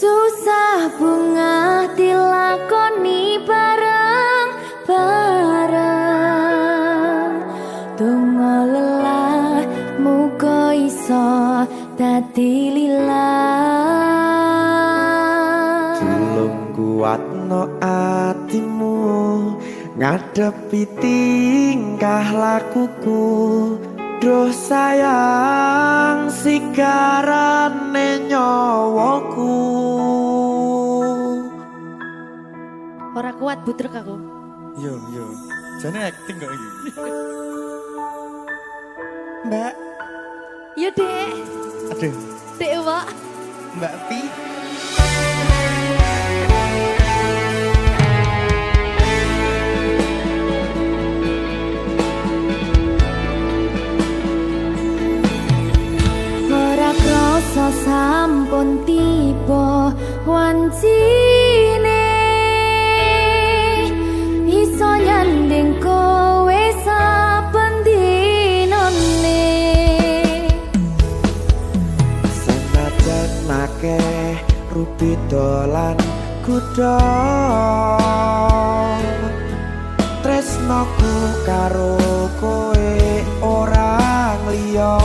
Susah bunga dilakoni bareng-bareng. Donga lelah muga iso dadi lillah. Tulung kuatno atimu ngadepi tingkah lakuku. Duh sayang sigarane nyawaku. Ora kuat butrek aku. Yo, jane acting kok iki. Mbak, Yo Dek. aduh, Dek Wak. Mbak Pi. Ora krasa sampun tiba wancine. Iso nyanding kowe saben dinane. Senajan akeh rupi dolan kuda. Tresnoku karo kowe ora liya.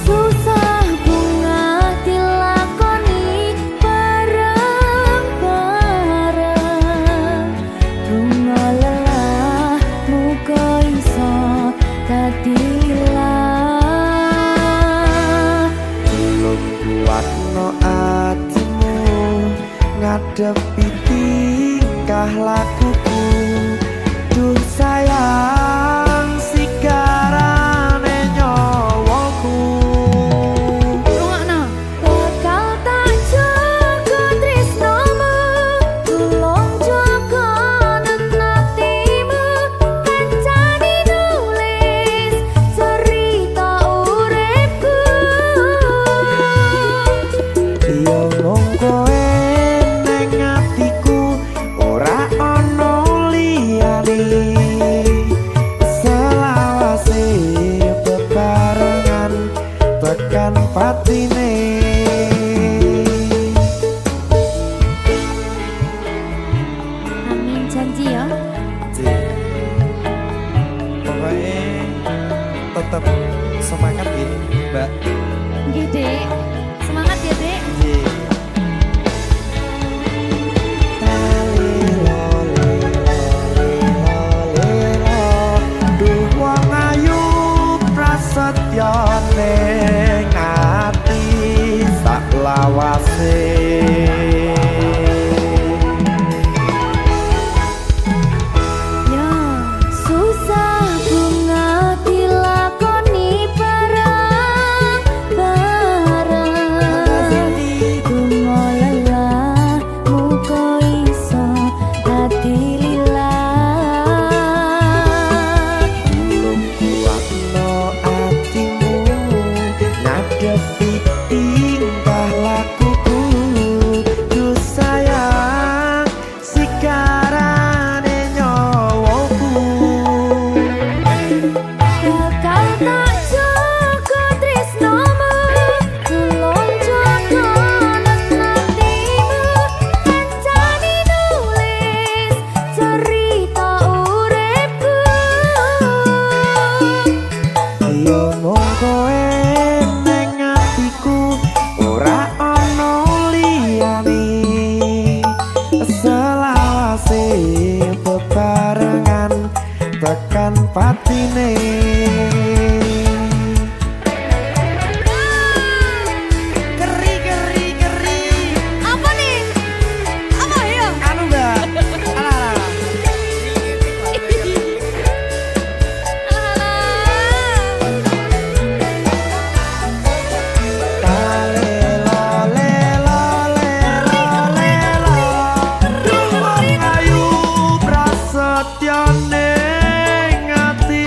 Susah bunga dilakoni bareng-bareng. Bunga lelah muga iso dadi lillah. Tulung kuatno atimu ngadepi tingkah lakuku. Duh sayang sigarane nyawaku. Rungokno. Bakal tak jaga tresnomu, tulung jaga nenatimu. Kancane nulis cerita uripku. Yo mung kowe ning atiku ora ana liyane. Selawase bebarengan tekan patine. Amin janji ya. Pokoknya tetap semangat ya, Mbak. Nggih, Dek. Semangat ya, Dek. Iya. Duh wong ayu prasetya ning ati sak lawase. Ya, susah bunga dilakoni bareng-bareng. Bunga lelah muga iso dadi lillah. Tulung kuatno atimu ngadepi tingkah lakuku. Duh sayang sigarane nyawaku. Bakal tak jaga tresnomu, tulung jaga nenatimu. Kancane nulis cerita uripku. Yo mung kowe ning atiku ora ana liyane. Selawase bebarengan tekan patine. Keri. Apa nih? Apa ya? Anu Mbak. Alah. Duh wong ayu prasetya ning ati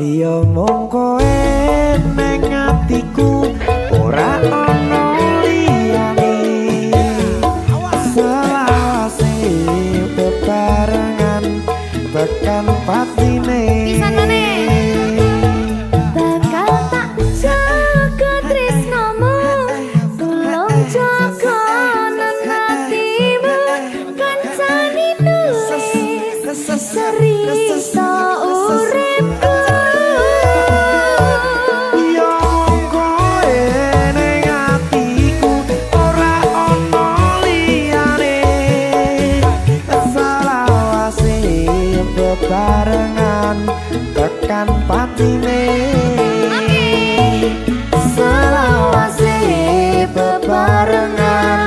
Yo mung kowe ning atiku ora ono liyane selawase bebarengan tekan patine bakal tak jaga tresnomu tulung jaga nang hatimu kancani nulis cerita uripku yo mung kowe ning atiku ora ono liyane selawase bebarengan tekan patine selawase bebarengan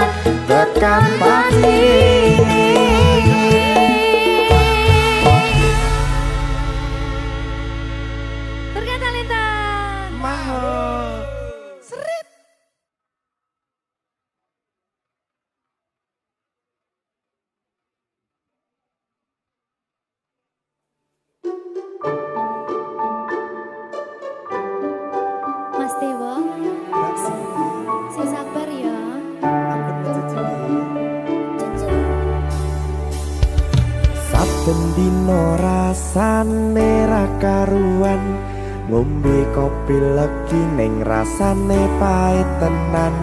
tekan patine. Berkat Talenta. Mahal. Seret. Mas Dewo, Mbak Silvi, saya sabar ya. ampun mencuci. Saben dino rasane ra karuan ngombe kopi legi ning rasane pahit tenan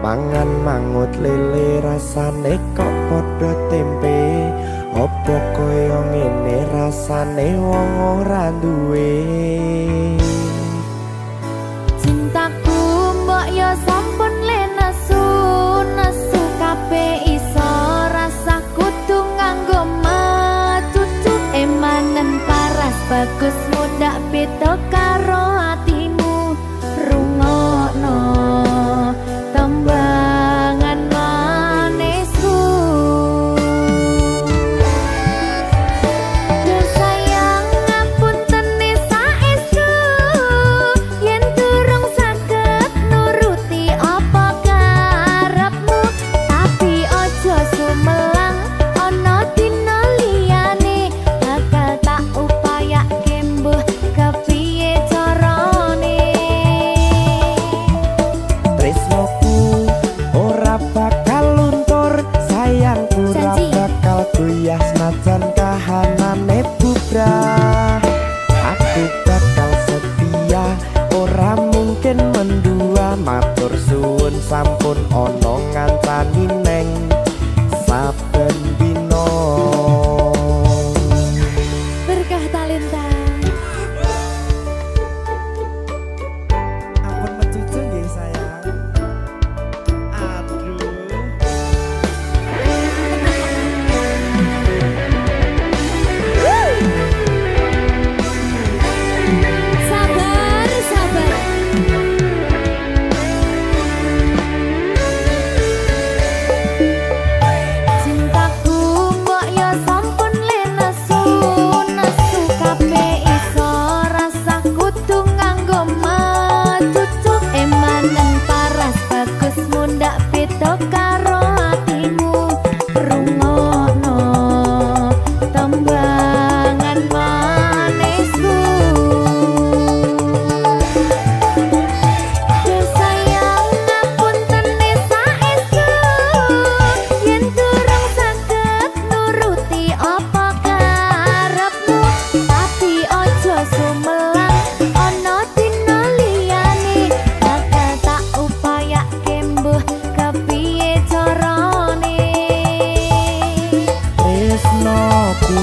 mangan mangut lele rasane kok padha tempe opo koyo ngene rasane wong ora duwe. Cintaku mbok yo sampun le nesu nesu kabeh iso rasa kudu nganggo matutu emanen paras bagus mudak beda karo atimu rungokno tembangan manisku sayang ngapunten saestu yen durung saged nuruti apa karepmu tapi aja sumelang ana dina liyane bakal tak upayake mbuh kepiye carane Tresnoku ora bakal luntur sayangku ora Janji. bakal goyah senajan kahanane bubrah aku bakal setia ora mungkin mendua matur suwun sampun ana ngancani neng saben dina. berkah Talenta. Ampun mencucu nggih sayang. Aduh. Sabar, sabar. Cintaku mbok yo sampun le nesu nesu kabeh iso rasa kudu nganggo matutu emanen paras bagus mundak beda karo atimu rungokno tembangan manisku sayang ngapunten saestu yen durung saged nuruti apa karepmu tapi aja sumelang ana dina liyane bakal tak upayake mbuh kepiye carane Tresnoku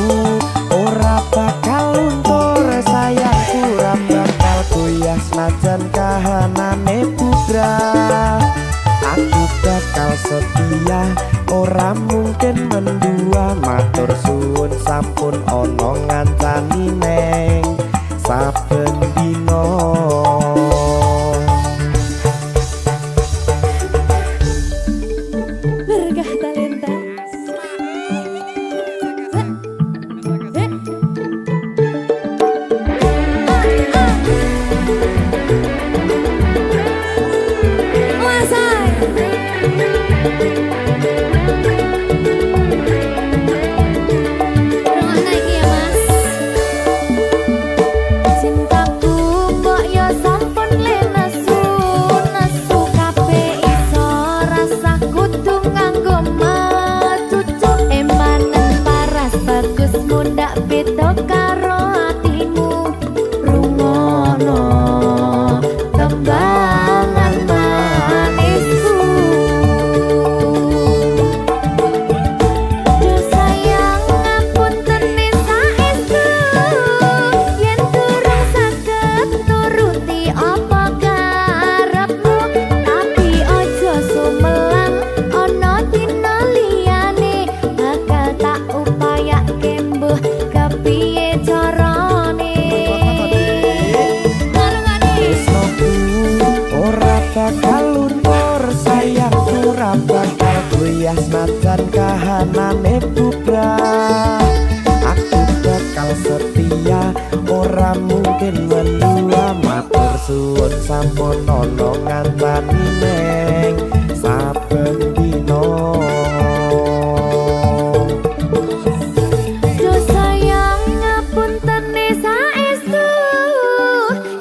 ora bakal luntur sayangku ora bakal goyah senajan kahanane bubrah aku bakal setia ora mungkin mendua matur suwun sampun ana ngancani neng saben dina. berkah Talenta. Cinta ndak beda karo atimu rungono tembangan manisku. Duh sayang ngapuntene saestu yen durung saged nuruti apa karepmu, tapi aja sumelang ana dina liyane bakal tak upayake mbuh kepiye carane. Tresnoku ora bakal luntur, sayangku ora bakal goyah senajan kahanane bubrah. Aku bakal setia, ora mungkin mendua. Matur suwun sampun ana ngancani neng saben dina. Duh sayang ngapuntene saestu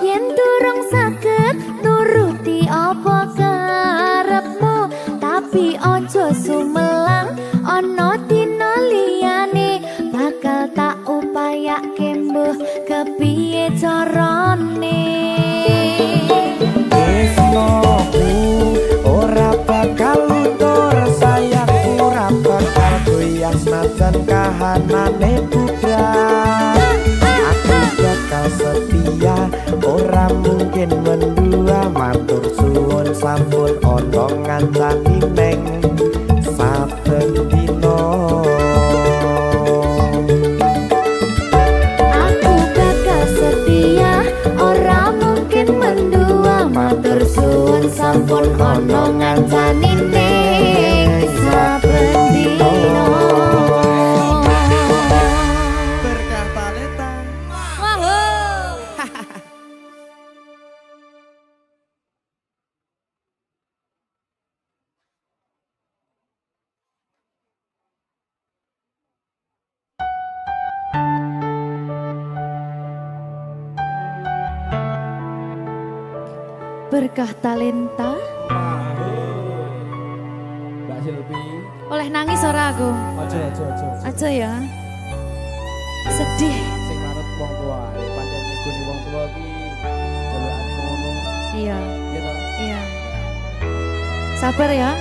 yen durung saged nuruti apa karepmu, tapi aja sumelang ana dina liyane bakal tak upayake mbuh kepiye carane. Tresnoku ora bakal luntur, sayangku ora bakal goyah senajan kahanane bubrah. Aku bakal setia, ora mungkin mendua. Matur suwun sampun ana ngancani neng saben dina. Aku bakal setia, ora mungkin mendua. Matur suwun sampun ana ngancani ning saben dina. Berkah talenta. Berkah talenta. Mbak Silvi. Oleh nangis ora aku? Aja. Aja ya. Sedih. Sing manut wong tua, pancen ngikuni wong tua ki jelekane ngono. Iya, Ya toh. iya. Sabar ya.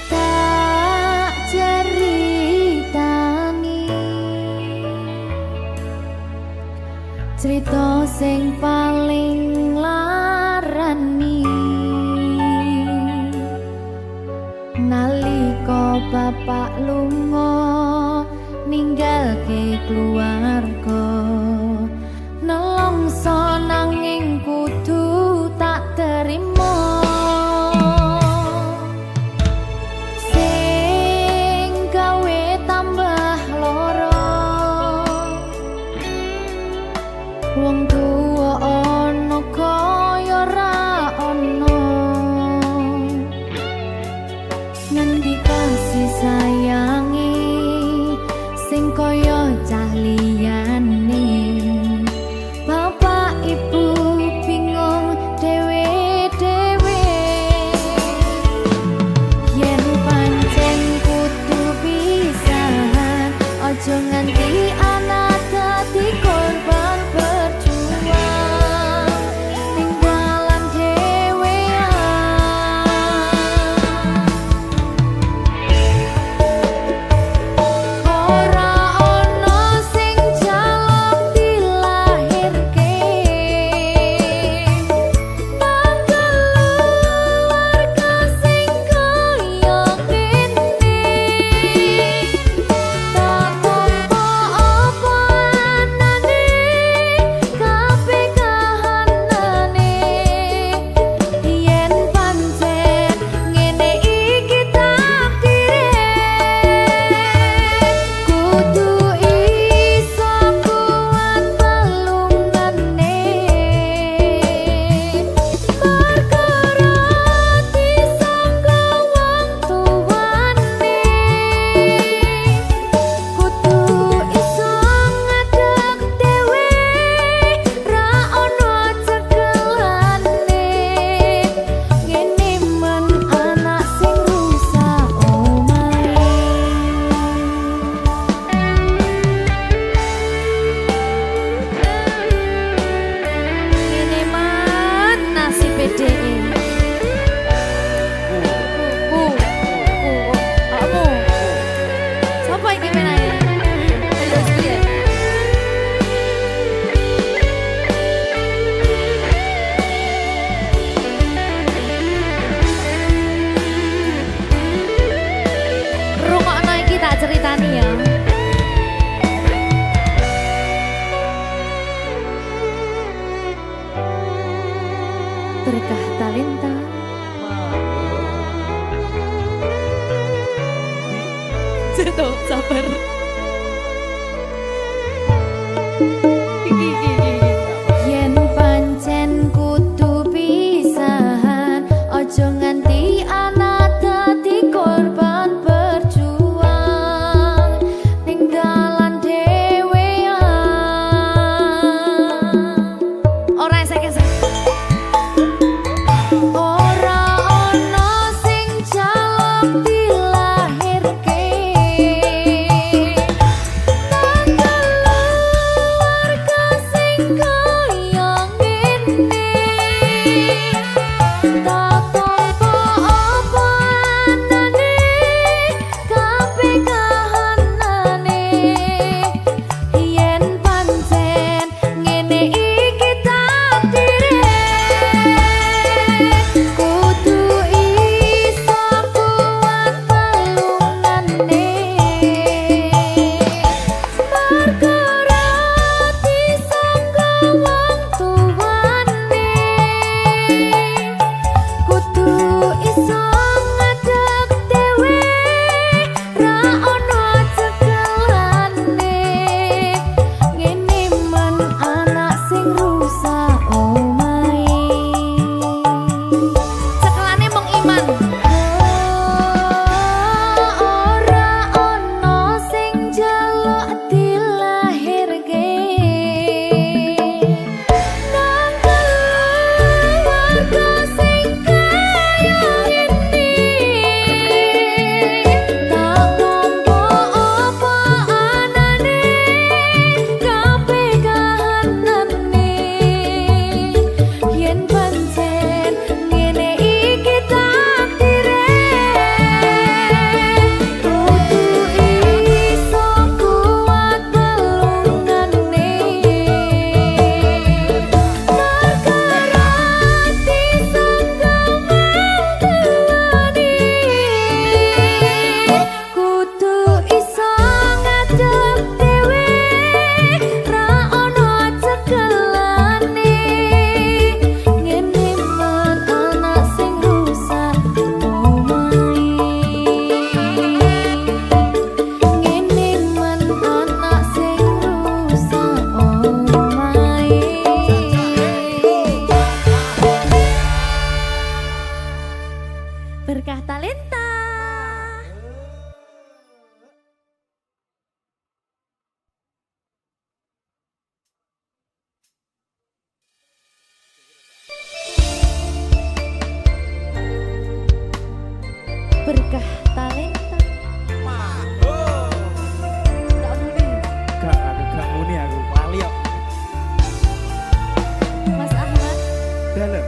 Tak ceritani cerita sing paling larani nalika bapak lunga ninggalke keluarga, nelongso nanging kudu tak terima. Sing gawe tambah lara, wong tuwa ana kaya ra ana. Ngendi kasih sayangi sing kaya cah liyane. Bapak ibu Tuh, sabar. Yen pancen kudu pisahan, ojo nganti anak dadi korban berjuang tinggalan dhewean. Ora esek-esek. Ora ono sing jaluk dilahirke. Berkah talenta. Berkah talenta. Gak muni. Gak muni aku lali kok. Mas Ahmad. Dalem.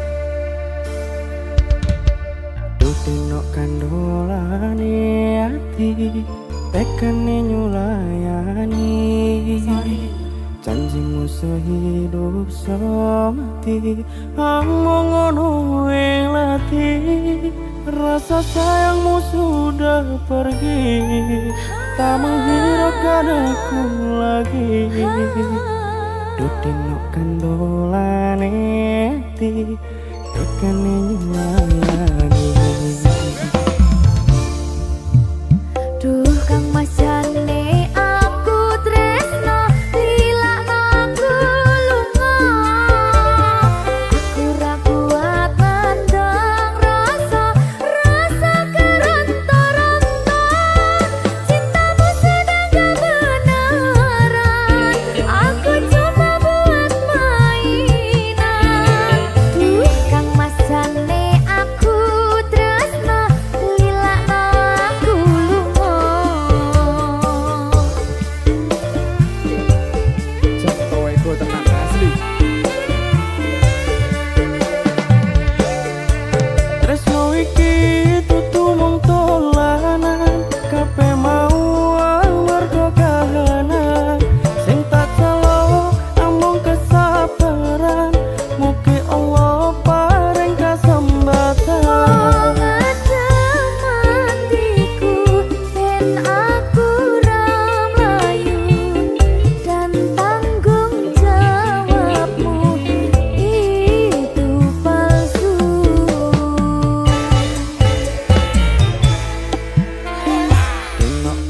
Duduk kandolane ati tekane nyulayani. Janjimu sehidup semati among ngono lati. Rasa sayangmu sudah pergi, tak menghiraukan aku lagi. Duduk kandolane ati tekane nyulayani. Duh Kang Mas jane aku tresno dilakno aku lunga. Aku ra kuat nandang rasa keronta-ronta. Cintamu sudah gak beneran, aku cuma buat mainan. Duh Kang Mas jane aku tresno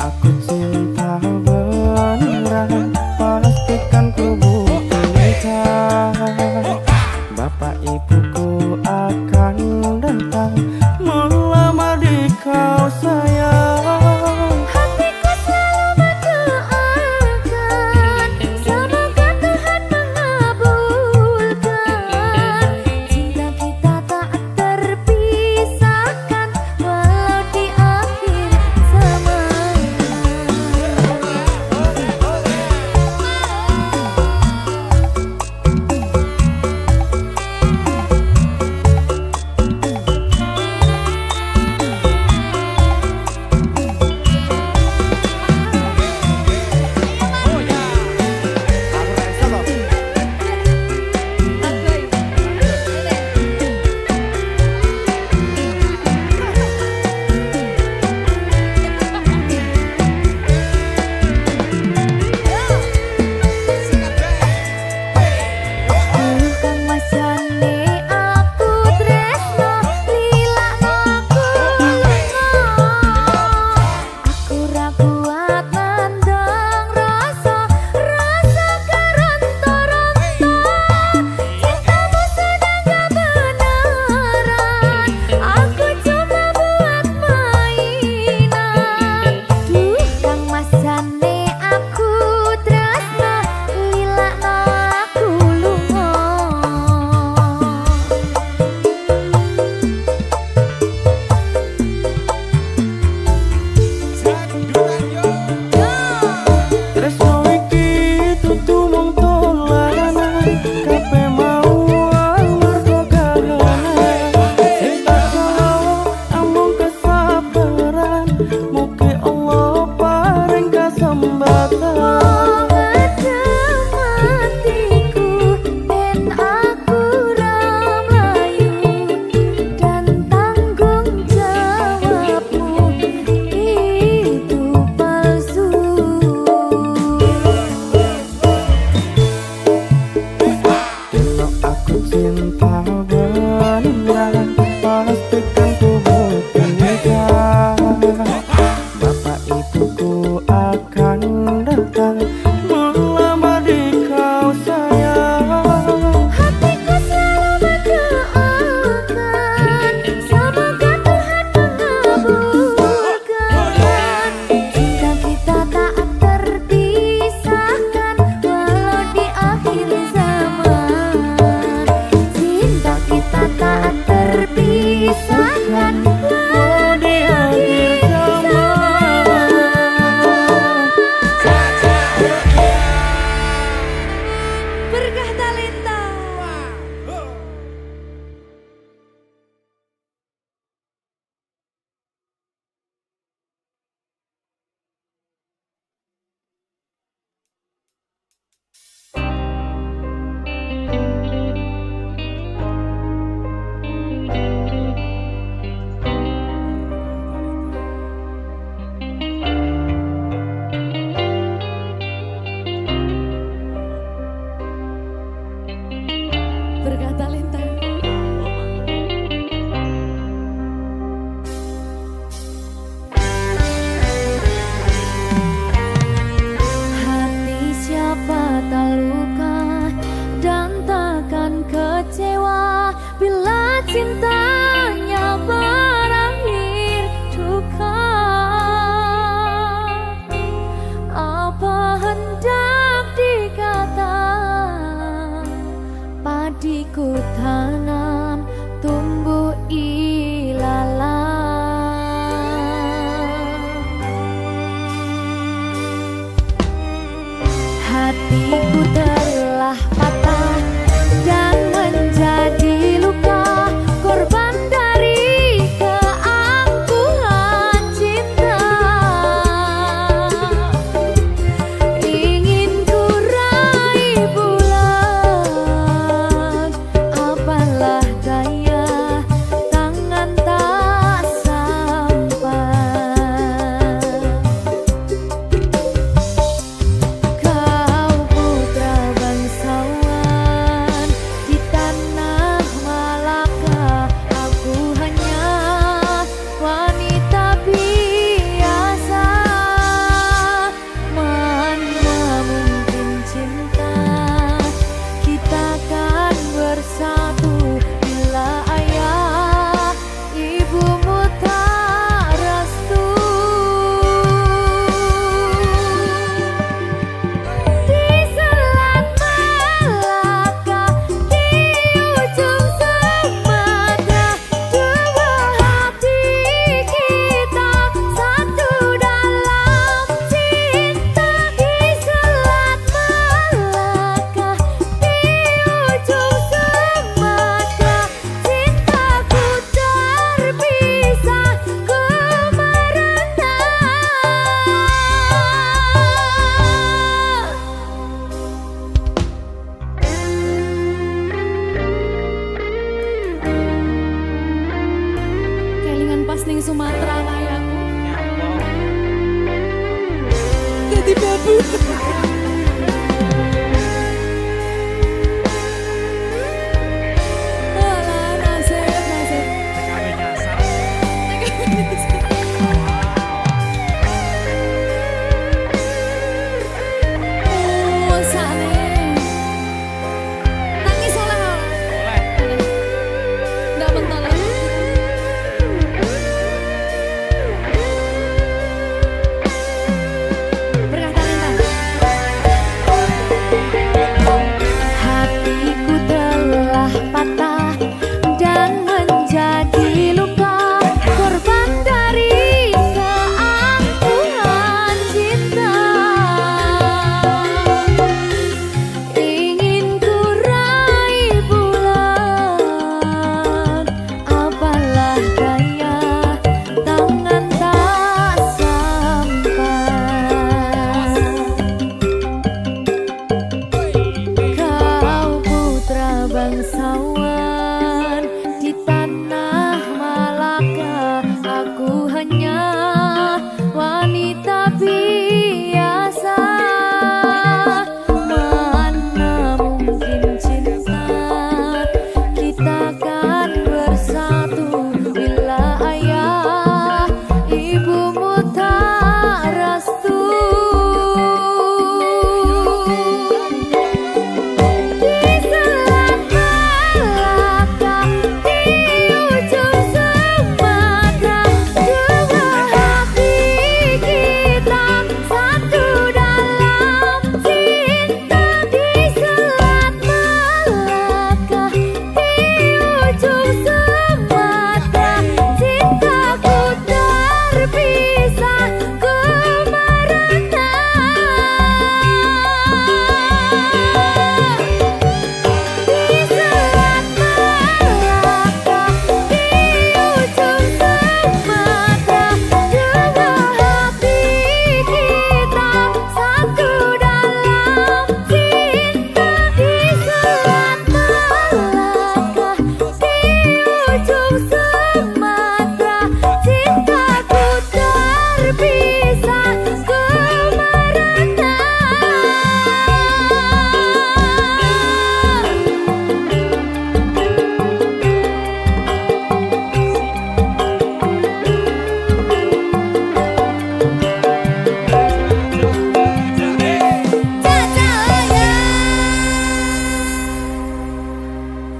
aku cinta beneran, pastikan ku bukan nikah. Bapak ibuku akan datang melamar di kau sayang. Hatiku selalu mendoakan, semoga Tuhan mengabulkan. Cinta kita tak terpisahkan, walau di akhir zaman. Kang masane aku tresno, lilakno aku lunga. Aku ra kuat nandang rasa keronta-ronta. Cintamu sedang gak beneran, aku cuma buat mainan. Kang masane aku tresno, lilakno aku lunga. Tresno iki dudu mung dolanan, kabeh mau amarga kahanan. Sing tak salah amung kesabaran, mugi Allah paring kasempatan. Matiku ben aku ramlayu, dan tanggung jawabmu itu palsu. Dino aku cinta beneran, pastikan ku bukan nikah. Bapak ibuku akan datang melamar di kau sayang. Hatiku selalu mendoakan, semoga Tuhan mengabulkan. Cinta kita tak terpisahkan, walau di akhir zaman. Cinta kita tak terpisahkan, walau di akhir zaman. Berkah talenta. Berkah talenta. Hati siapa tak luka dan takkan kecewa bila cintanya berakhir duka. Apa hendak dikata, padiku tanam tumbuh ilalang. Hatiku telah patah dan menjadi luka, korban dari keangkuhan cinta. Ingin ku raih bulan, apalah daya, tangan tak sampai. Kau jadi babu. Alah, nasib, nasib. TKW nyasar. Oh, sane. Nangis oleh. Boleh. Nggak mentol ya. Berkah talenta. Hatiku telah patah dan menjadi luka, korban dari keangkuhan cinta. Ingin ku raih bulan, apalah daya, tangan tak sampai. Kau putra bangsawan di tanah Malaka, aku hanya wanita biasa. Mana mungkin cinta kita kan bersatu bila ayah ibumu tak restu. Di Selat Malaka, di ujung Sumatera, dua hati kita satu dalam cinta. Di Selat Malaka, di ujung Sumatera, cintaku terpisah ku merana. Di Selat Malaka, di ujung Sumatera, dua hati kita satu dalam cinta. Di Selat Malaka, di ujung Sumatera, cintaku terpisah ku merana. Cacaya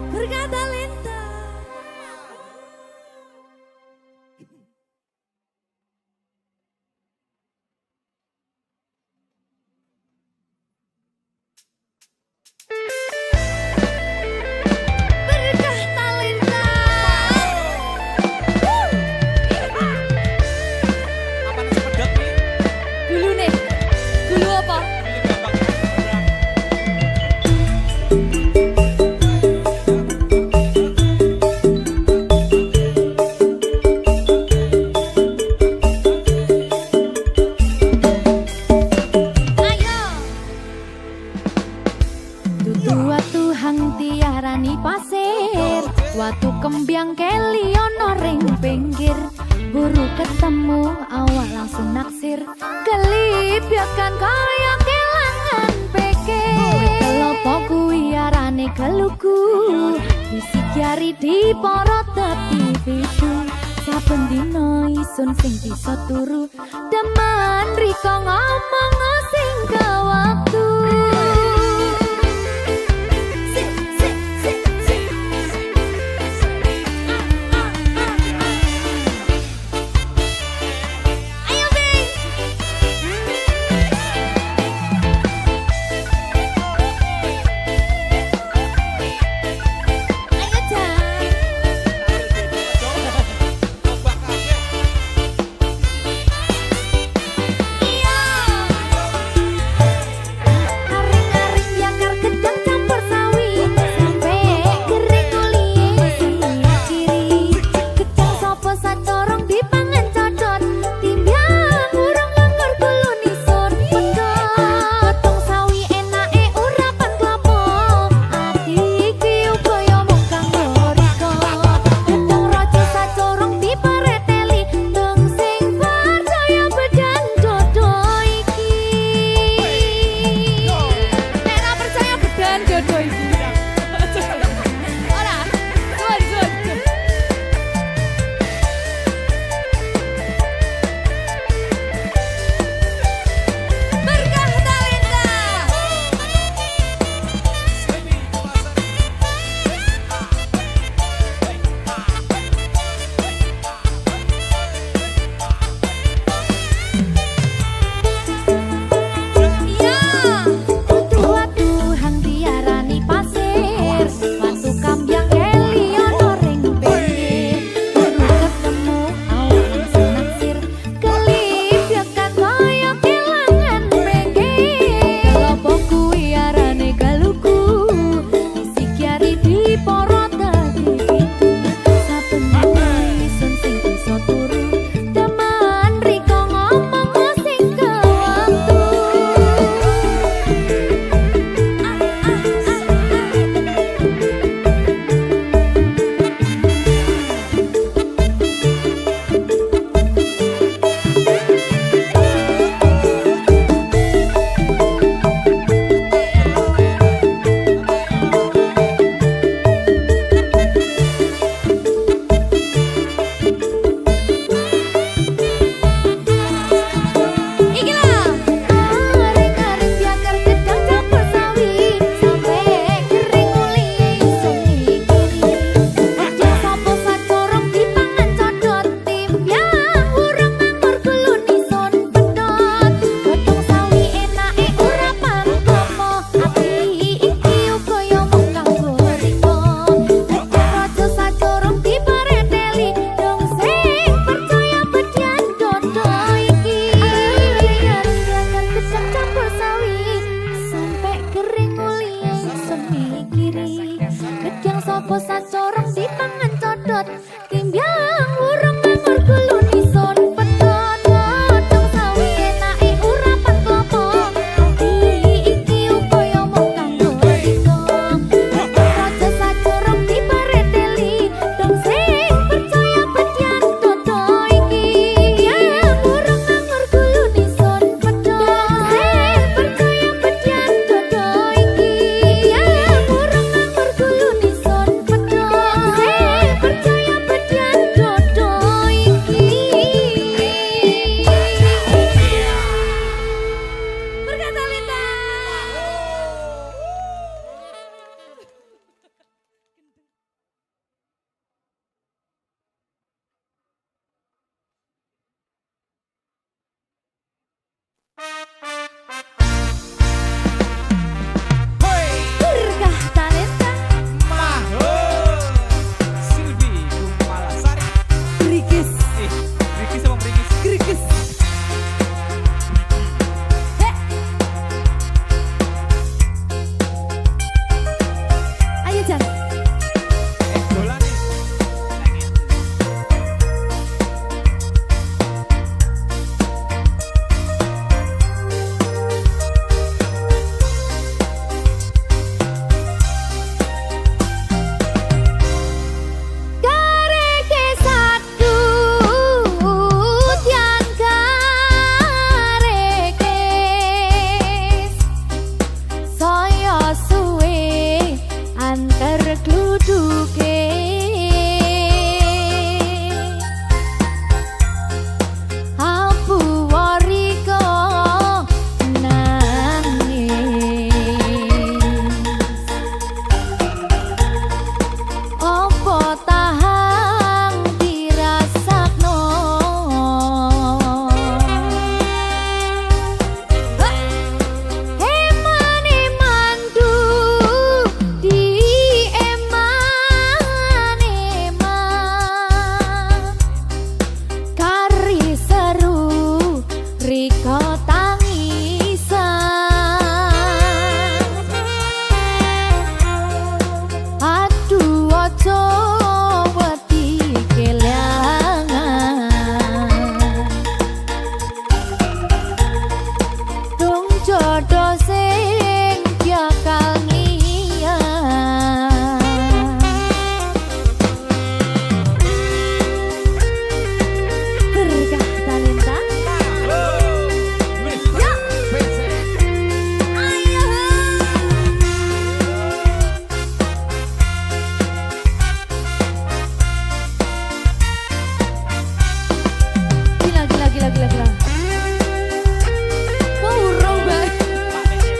Berkah talenta. Berkah talenta. Apa nasi pedot nih? Dulu nih. Dulu apa? Pilih gampang. Ayo. Dudu watu hang tiarani pasir, watu kembyang keli ono ring pinggir. Buru ketemu awak langsung naksir, kelipyakan kaya kelangan pikir. Kelopo kuwi arane geluku, bisik jari di porot tepi pitu. Saben dina isun sing bisa turu, demen riko ngomong sing ke waktu. Sik, sik, sik, sik. Ayo, Bing. Ayo, Jang. Coba kabeh. Apa sacorong dipangan codot Timbyang urung nganggur gulu nison pedot Dong sawi enake urapan klopo Ati iki upaya mung kanggo dito Raja sacorong dipareteli Dong sing percaya pedian dodo iki Yang urung nganggur gulu nison pedot Sing percaya pedian dodo iki Yang urung nganggur gulu nison pedot Sing percaya pedian dodo iki Berkata Linda Berkah talenta Silvi Kumalasari. Brigis. Brigis sama Brigis. Brigis. Ayo Jan. Dolan nih. Kareke satu tiang kareke saya suwe antar kluduke apu wariko nangis Opo tahang dirasakno Eman-emandu di eman-eman Kari seru riko tangisan Aduh ojo wedi kelangan Dong jodoh sing bakal ngiyan Berkah talenta Ya. Ayo Gila. Kok urung banget. Pak Messi.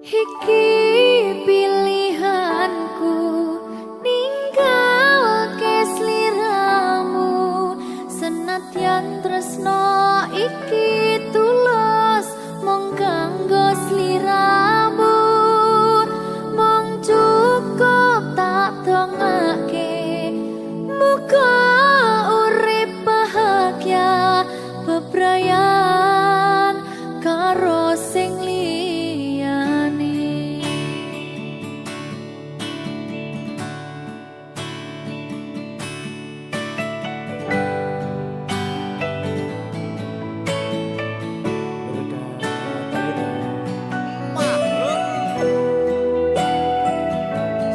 Iki pilihanku ninggal ke sliramu, senadyan tresno iki tulus mung kanggo sliramu, mung cukup tak dongake muga urip bahagia bebrayan karo sing liyane.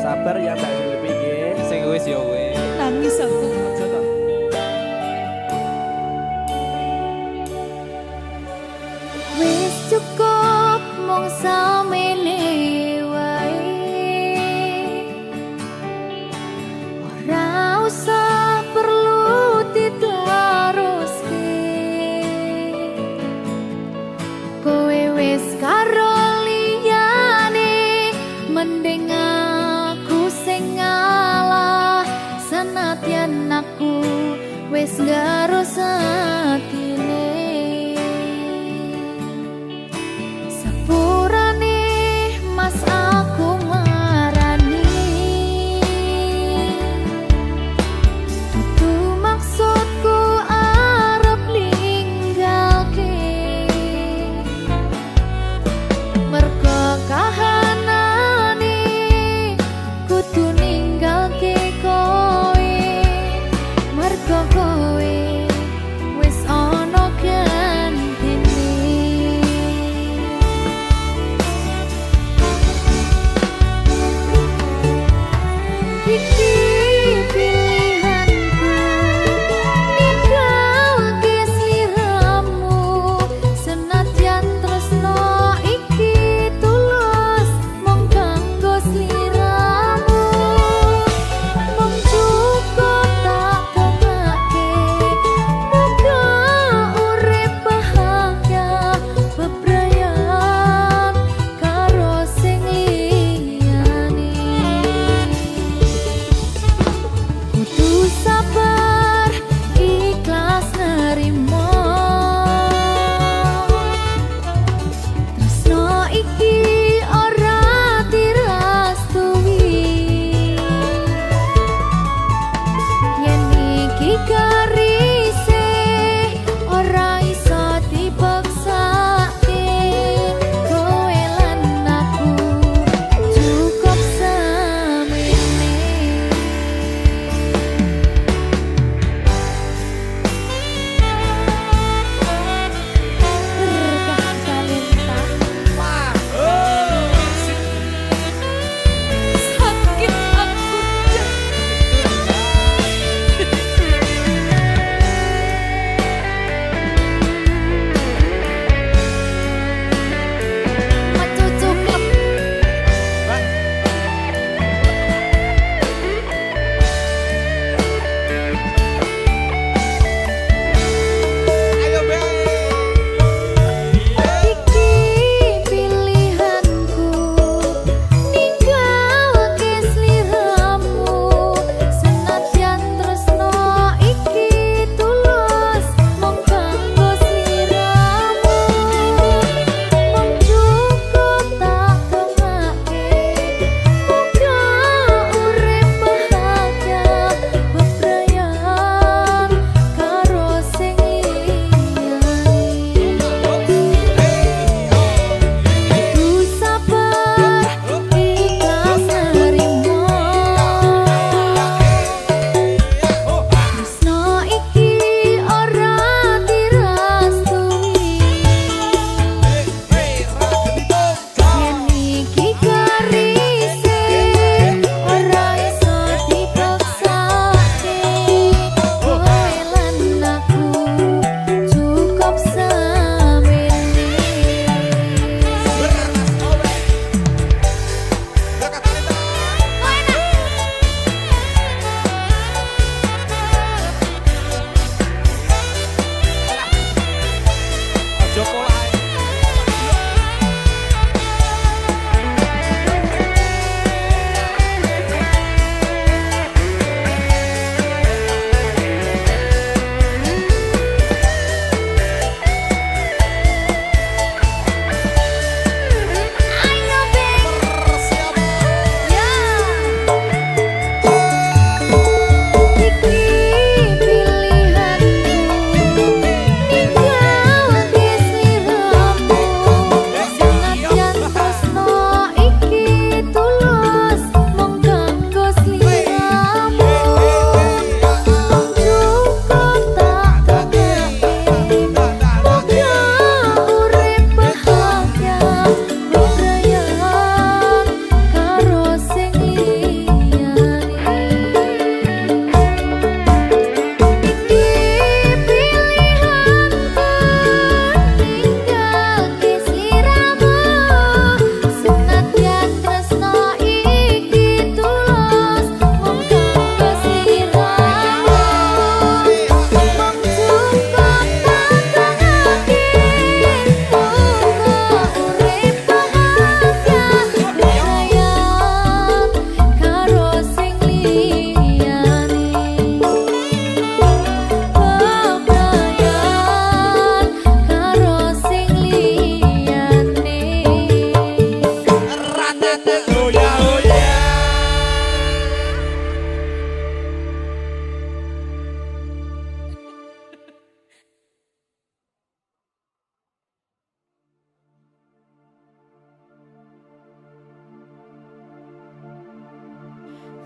Sabar ya Mbak Zulfi nggih. Sing wis ya wis. Nangis aku. Aja to. Wis cukup mung samene wae, ora usah perlu diteruske. Kowe wis karo liyane, mending aku sing ngalah senadyan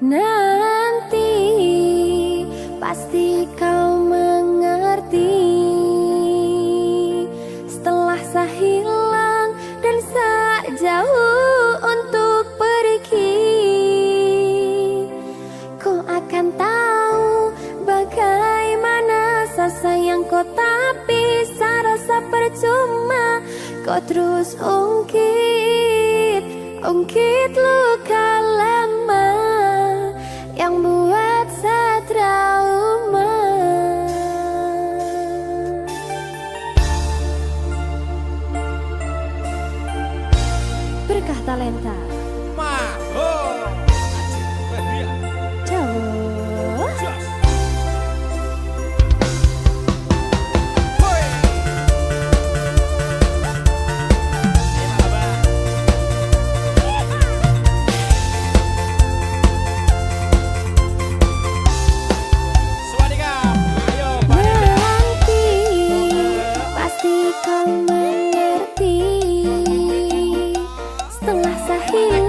Nanti pasti kau mengerti. Setelah saya hilang dan saya jauh untuk pergi, kau akan tahu bagaimana saya sayang kau. Tapi saya rasa percuma, kau terus ungkit luka lama yang buat saya trauma. Berkah talenta Jawa. Nanti pasti kau mengerti. Setelah saya hilang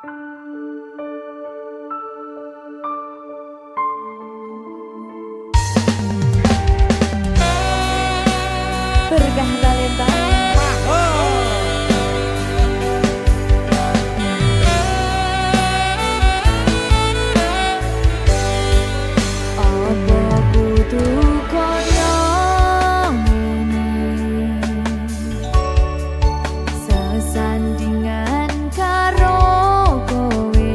Berkah talenta. Apa kudu koyo ngene, sesandingan karo kowe,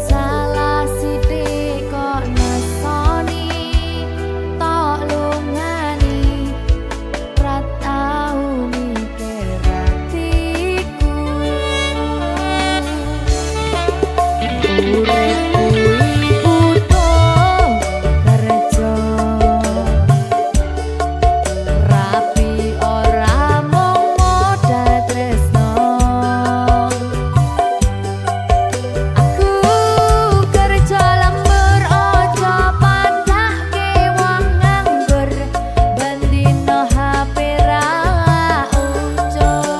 salah sithik kok nesoni, tok lungani, ra tau mikir atiku. Rapi ora mung modal tresno, aku kerja lembur ojo padake wong nganggur, bendino HP ra ucul.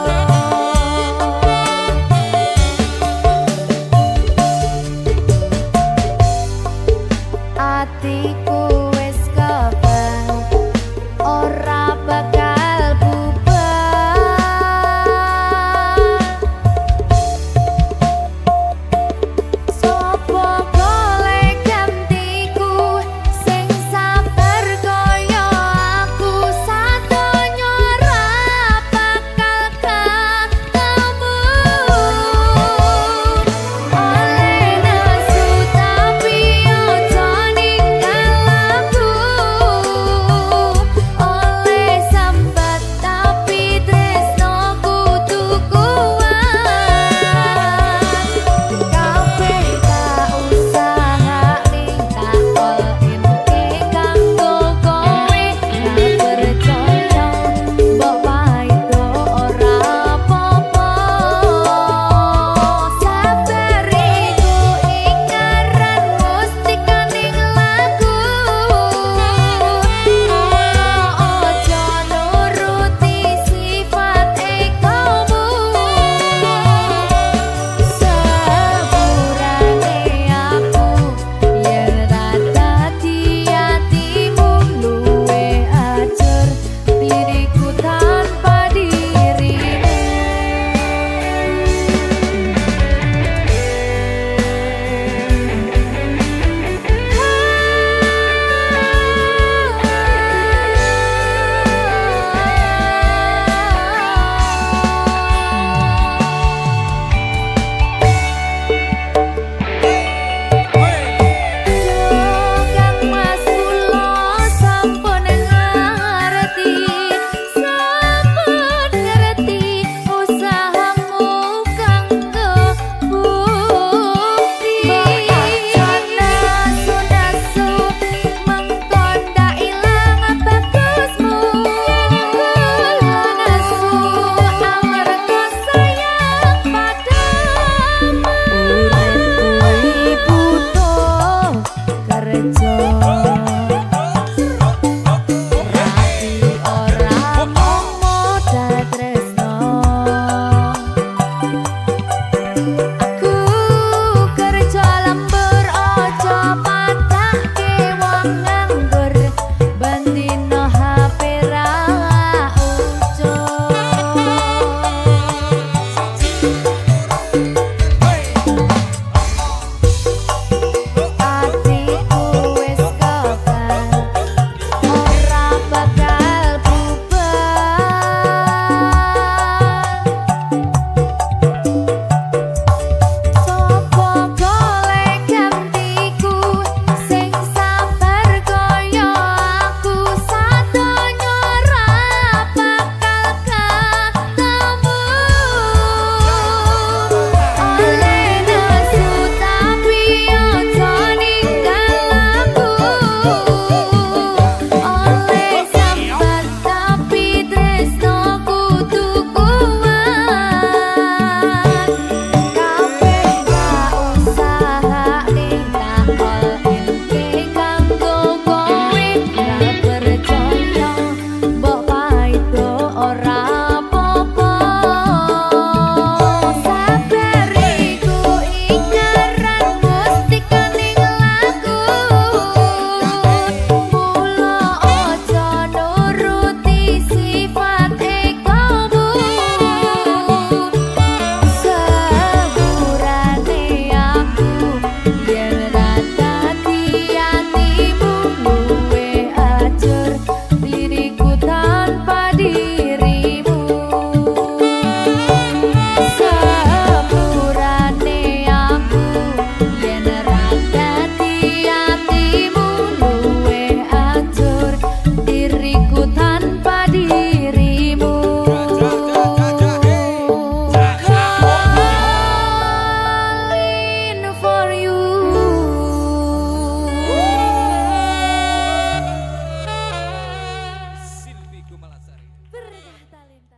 Berkah talenta.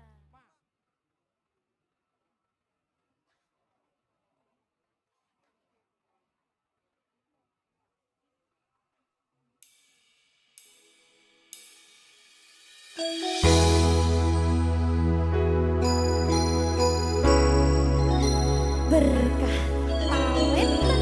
Berkah talenta.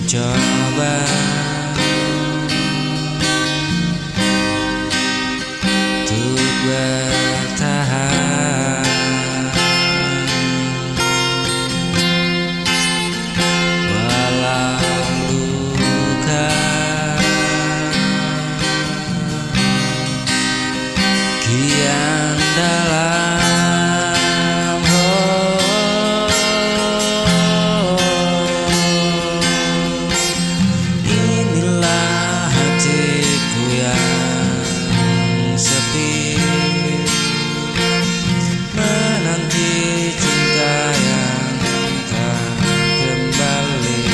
mencoba untuk bertahan, walau luka kian dalam. Inilah hatiku yang sepi, menanti cinta yang tak kembali.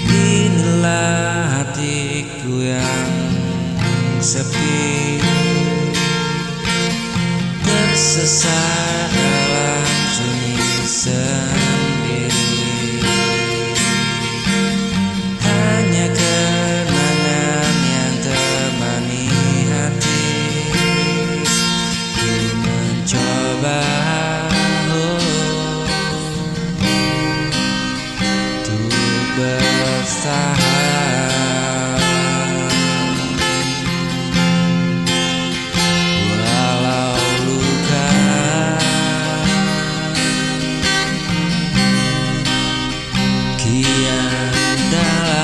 Inilah hatiku yang sepi, tersesat dalam sunyi sendiri. Hanya kenangan yang temani hati. Ku mencoba untuk bertahan, walau luka kian dalam.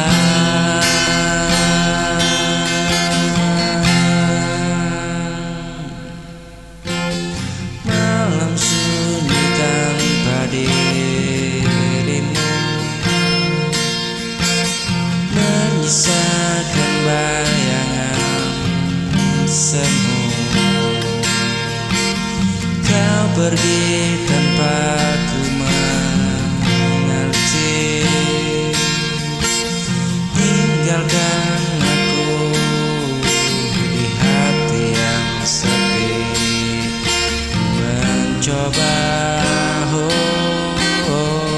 Malam sunyi tanpa dirimu, menyisakan bayangan semu. Kau pergi tanpa ku mengerti, tinggalkan aku di hati yang sepi. Ku mencoba untuk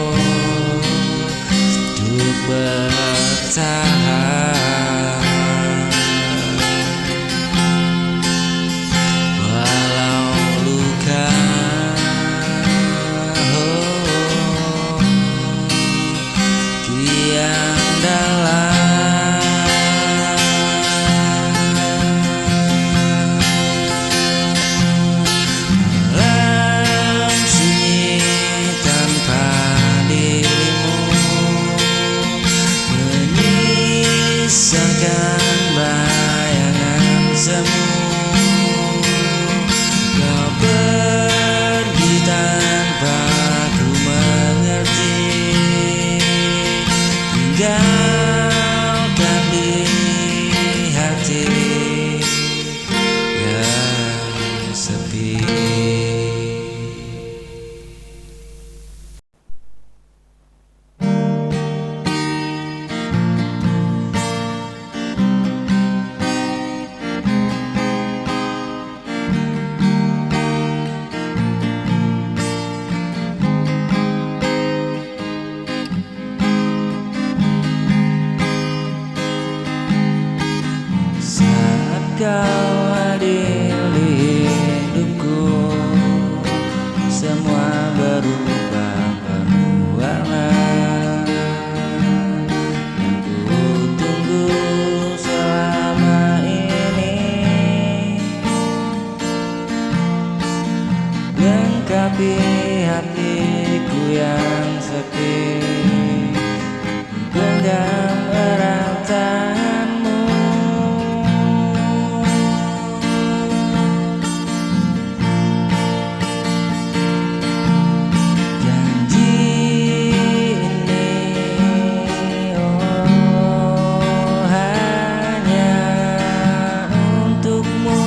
bertahan, walau luka kian dalam. Malam sunyi tanpa dirimu, menyisakan bayangan semu. Kau pergi tanpa ku mengerti, tinggalkan di hati yang sepi. Saat kau hadir di hidupku, semua berubah penuh warna. Yang ku tunggu selama ini, lengkapi hatiku yang sepi, genggam erat tanganmu. Janji ini hanya untukmu.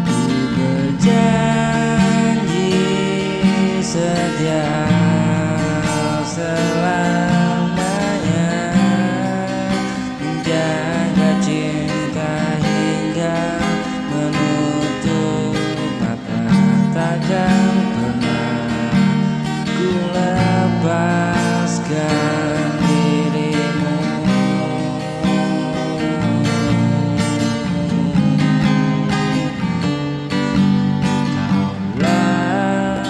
Ku berjanji setia selamanya, menjaga cinta hingga menutup mata. Takkan pernah ku lepaskan dirimu. Kaulah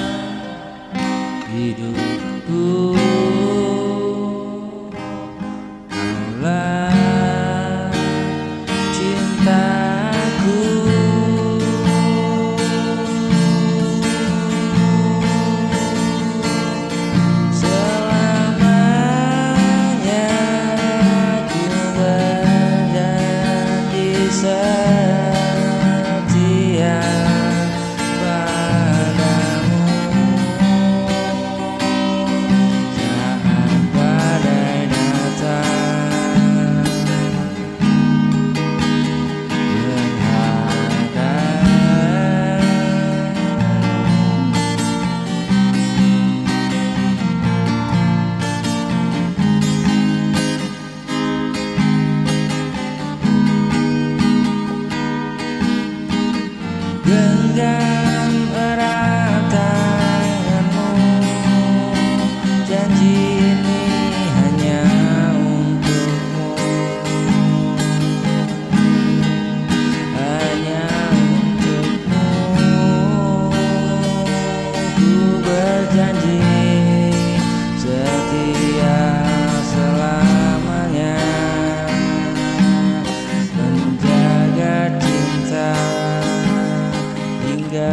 hingga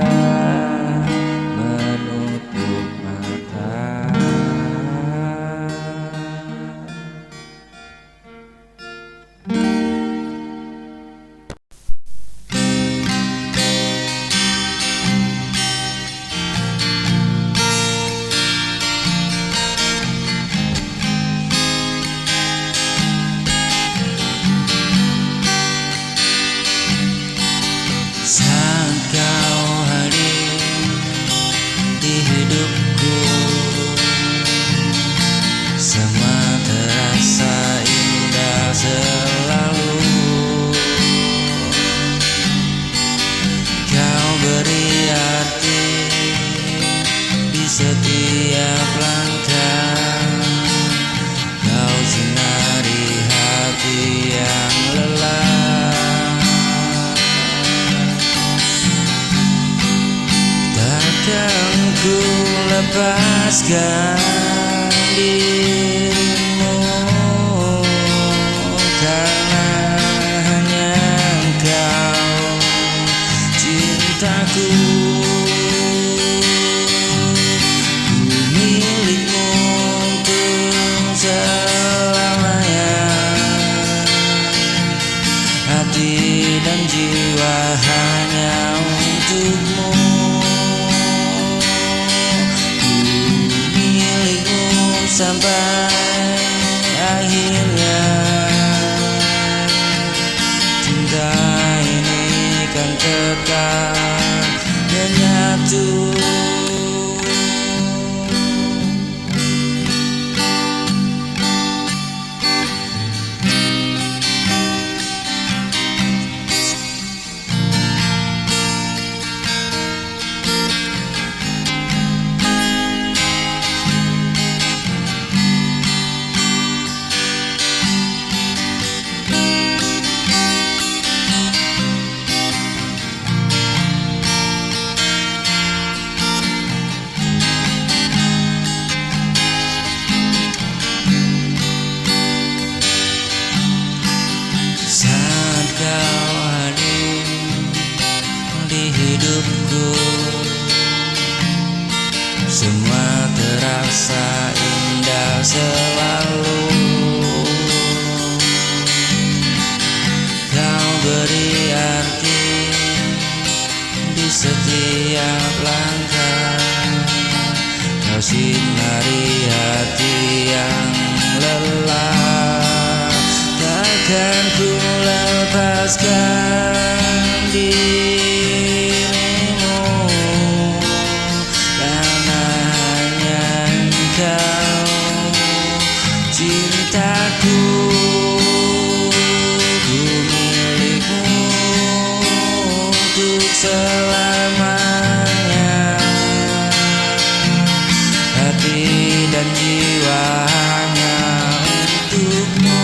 menutup mata. Saat kau hadir di hidupku, semua terasa indah selalu. Kau beri arti di setiap langkah, kau sinari hati yang lelah. Takkan ku lepaskan dirimu, karena hanya engkau cintaku. Ku milikmu untuk selamanya, hati dan jiwa hanya untukmu. Sampai akhirnya cinta ini kan tetap menyatu. Saat kau hadir di hidupku, semua terasa indah selalu. Kau beri arti di setiap langkah, kau sinari hati yang lelah. Takkan ku lepaskan dirimu, karena hanya engkau cintaku. Ku milikmu untuk selamanya, hati dan jiwa hanya untukmu.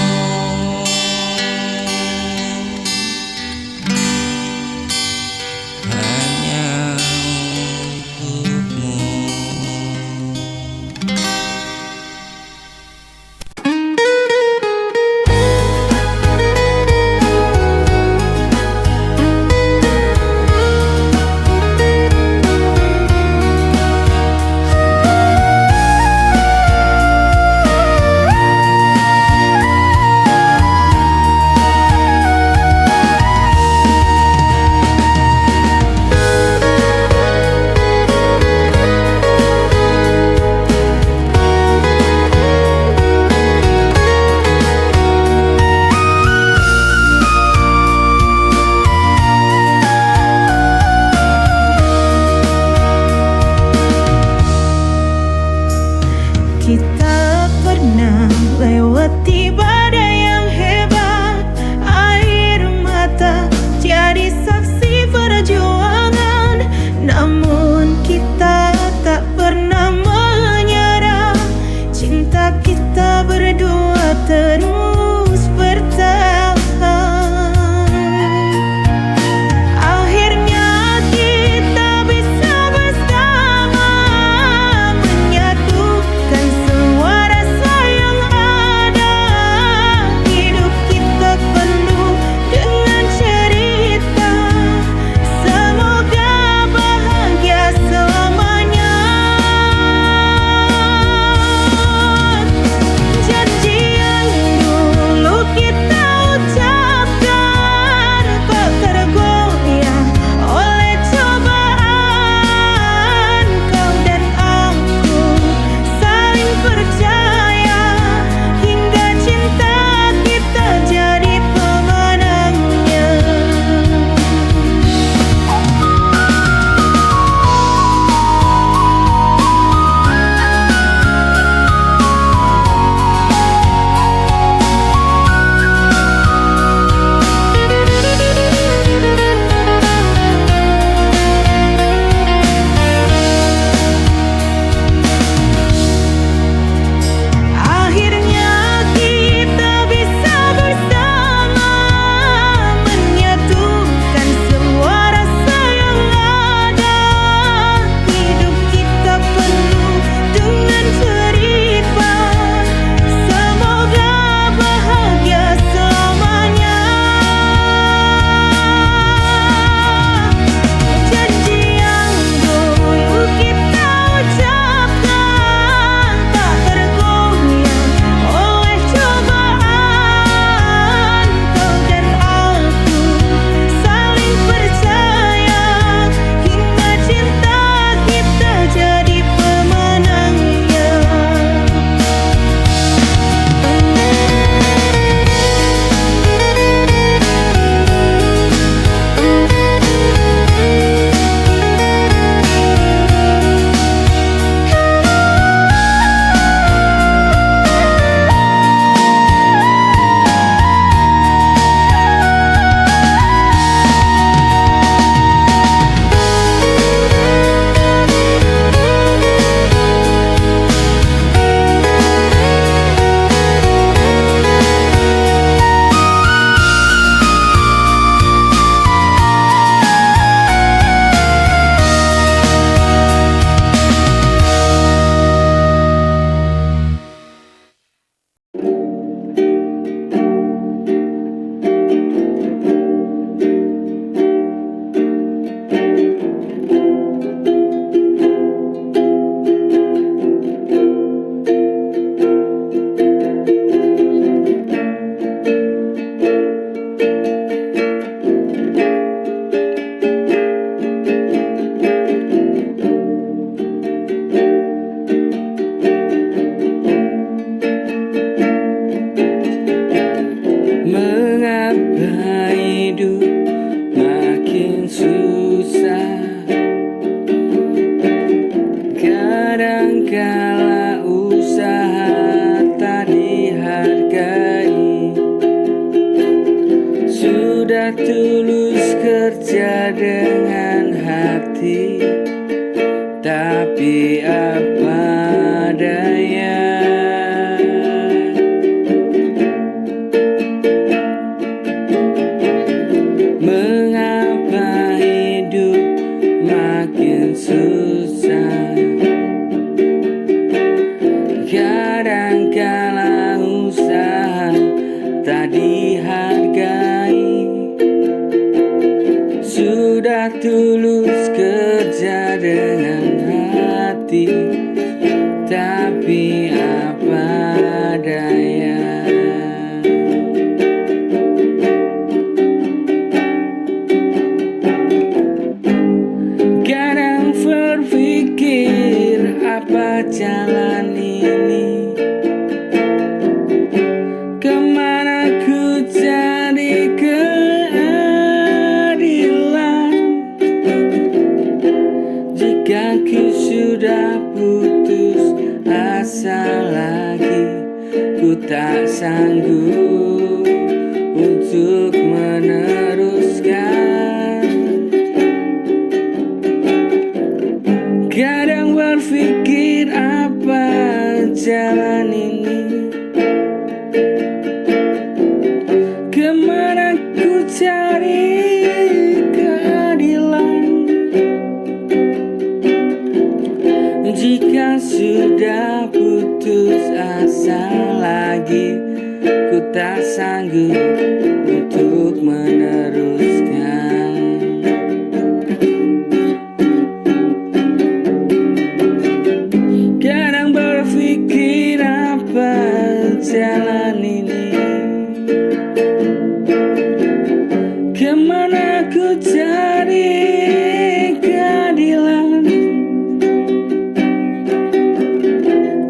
Sudah tulus kerja dengan hati, tapi apa daya. Mengapa hidup makin susah? Kadangkala usaha tak dihargai. Sudah tulus kerja dengan hati, tapi apa daya. Kadang berpikir apa jalan ini, kemana ku cari keadilan, jika ku sudah putus asa lagi. Ku tak sanggup untuk meneruskan. Kadang berpikir apa jalan ini, kemana ku cari keadilan, jika sudah putus asa lagi. Ku tak sanggup untuk meneruskan. Kadang berpikir apa jalan ini, kemana ku cari keadilan,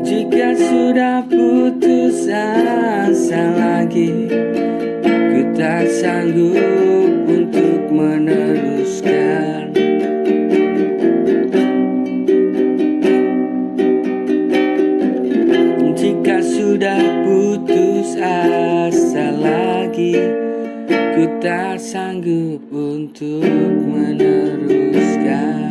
jika sudah putus asa lagi. Ku tak sanggup untuk meneruskan. Jika sudah putus asa lagi, ku tak sanggup untuk meneruskan.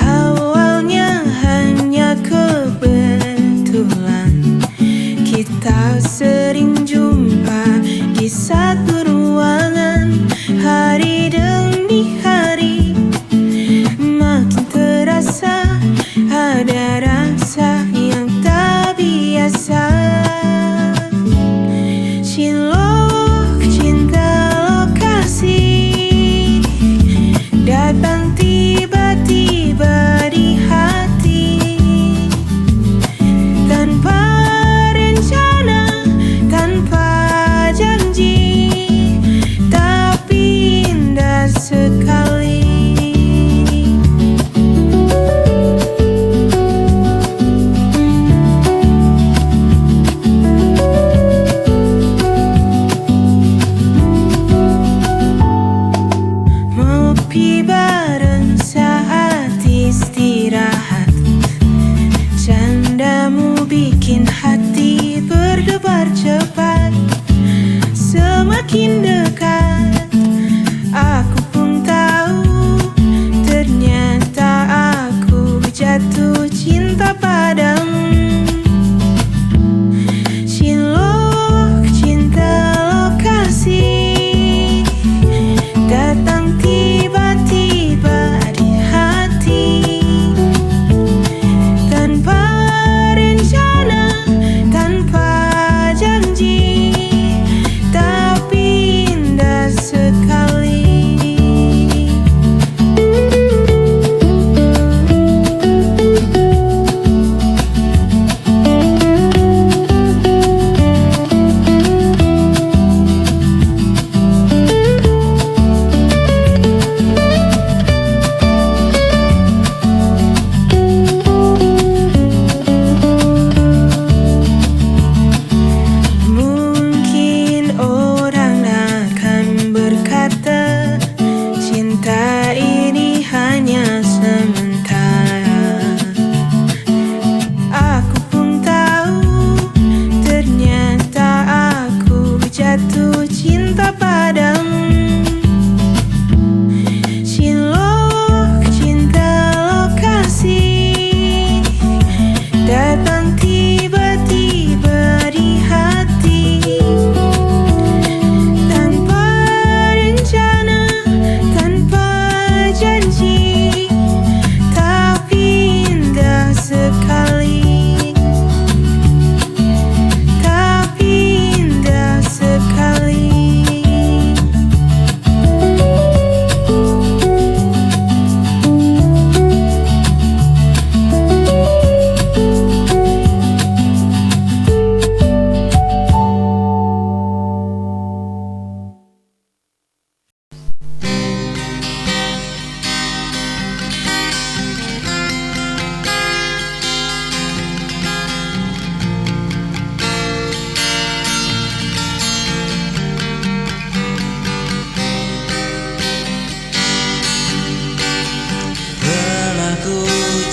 Awalnya hanya kebetulan, kita sering jumpa di satu ruangan. Hari demi hari makin terasa ada rasa yang tak biasa. Cilok cinta lokasi datang tiba-tiba di hati, tanpa rencana, tanpa janji, tapi indah sekali. Ngopi bareng saat istirahat, candamu bikin hati berdebar cepat. Semakin dekat, aku pun tahu ternyata aku jatuh cinta padamu. Cilok cinta lokasi datang tiba-tiba di hati, tanpa rencana, tanpa janji, tapi indah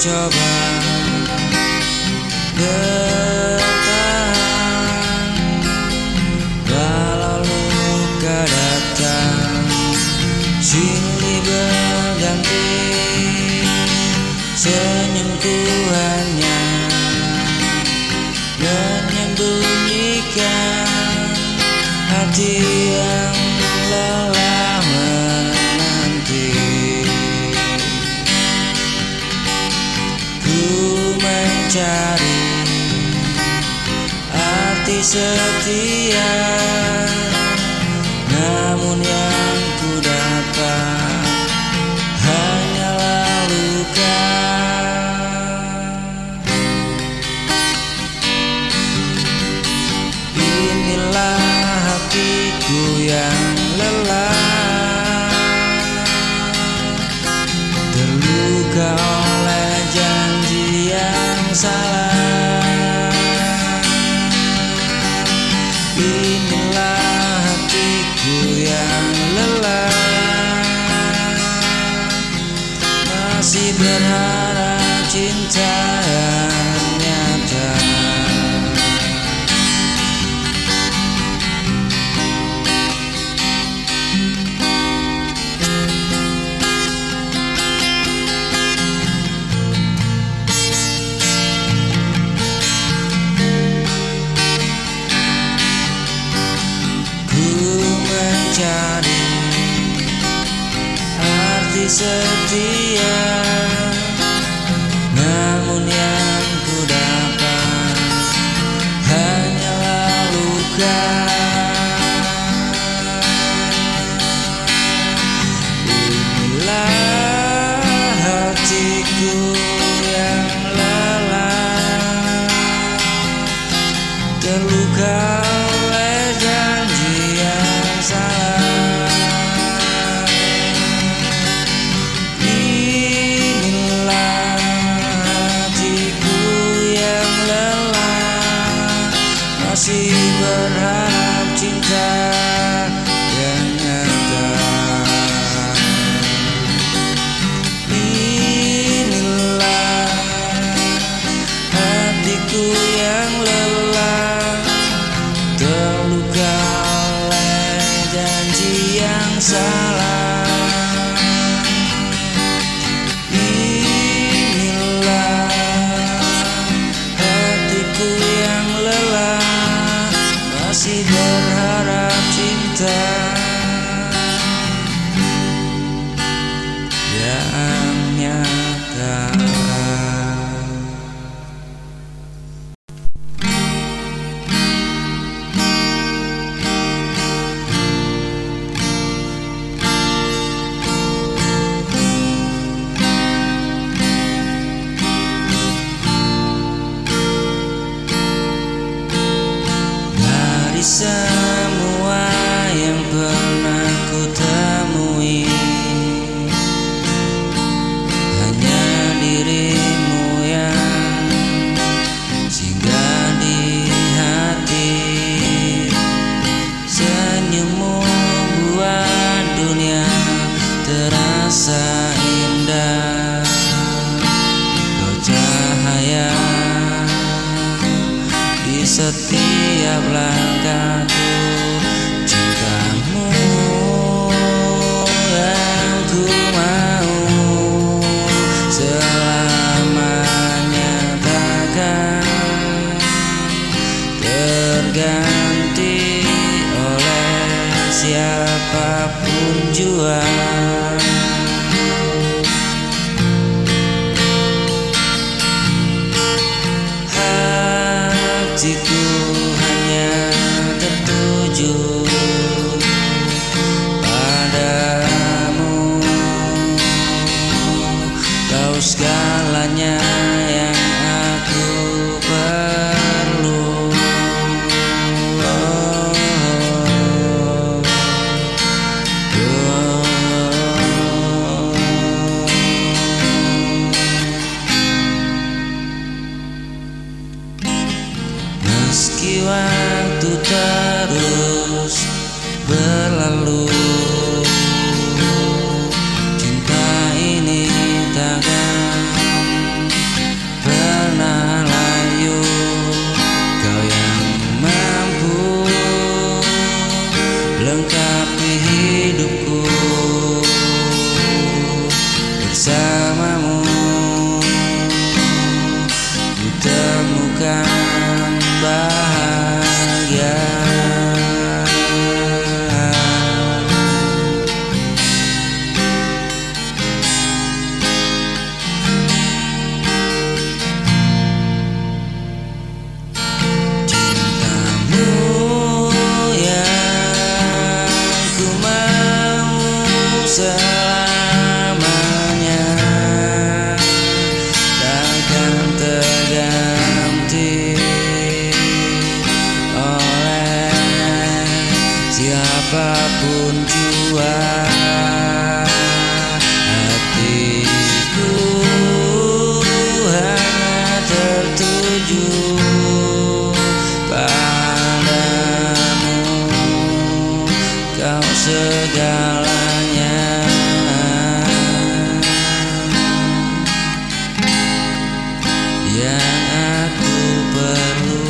coba bertahan, walau luka datang silih berganti, senyumku hanya menyembunyikan hati yang lelah menanti. Ku mencari arti setia, namun yang ku dapat hanyalah luka. Inilah hatiku yang lelah, terluka oleh janji yang salah. Inilah hatiku yang lelah, masih berharap cinta yang nyata. Mencari arti setia, namun yang ku dapat hanyalah luka. Inilah hatiku yang lelah, terluka oleh janji yang salah. Inilah hatiku yang lelah, masih berharap cinta yang nyata. Inilah hatiku yang lelah, terluka oleh janji yang salah. Inilah hatiku yang lelah, masih berharap cinta yang nyata. Dari semua yang pernah ku temui, hanya dirimu yang singgah di hati. Senyummu buat dunia terasa indah. Kau cahaya di setiap langkahku, cintamu yang ku mau selamanya takkan terganti oleh siapapun jua. Hatiku hanya tertuju padamu, kau segalanya yang aku perlu. Oh, oh, oh. selamanya takkan terganti oleh siapapun jua. Hatiku hanya tertuju padamu, kau segalanya yang aku perlu.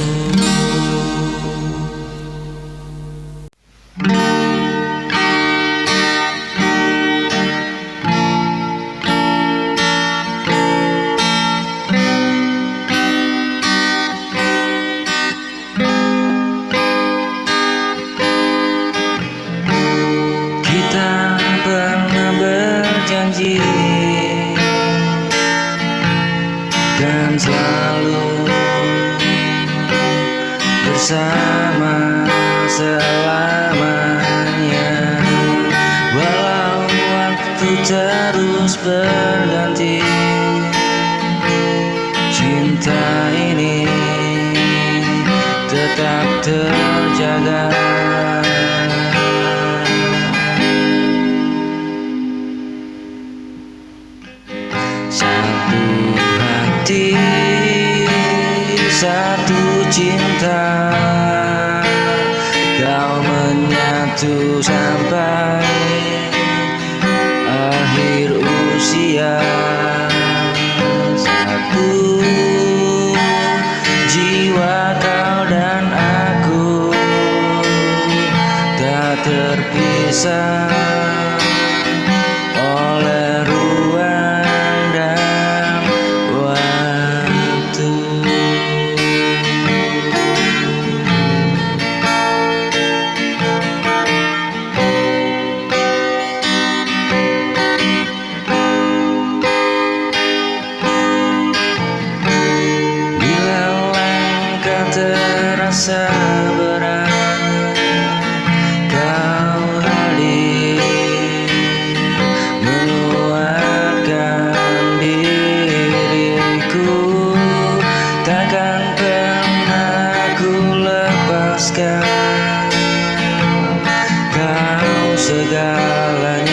Kita pernah berjanji kan selalu bersama selamanya. Walau waktu terus berganti, cinta ini tetap terjaga. Satu hati, satu cinta, kau menyatu sampai akhir usia. Satu jiwa, kau dan aku tak terpisah oleh ruang dan waktu. Bila langkah terasa berat, kau hadir menguatkan diriku. Takkan pernah ku lepaskan kau segalanya.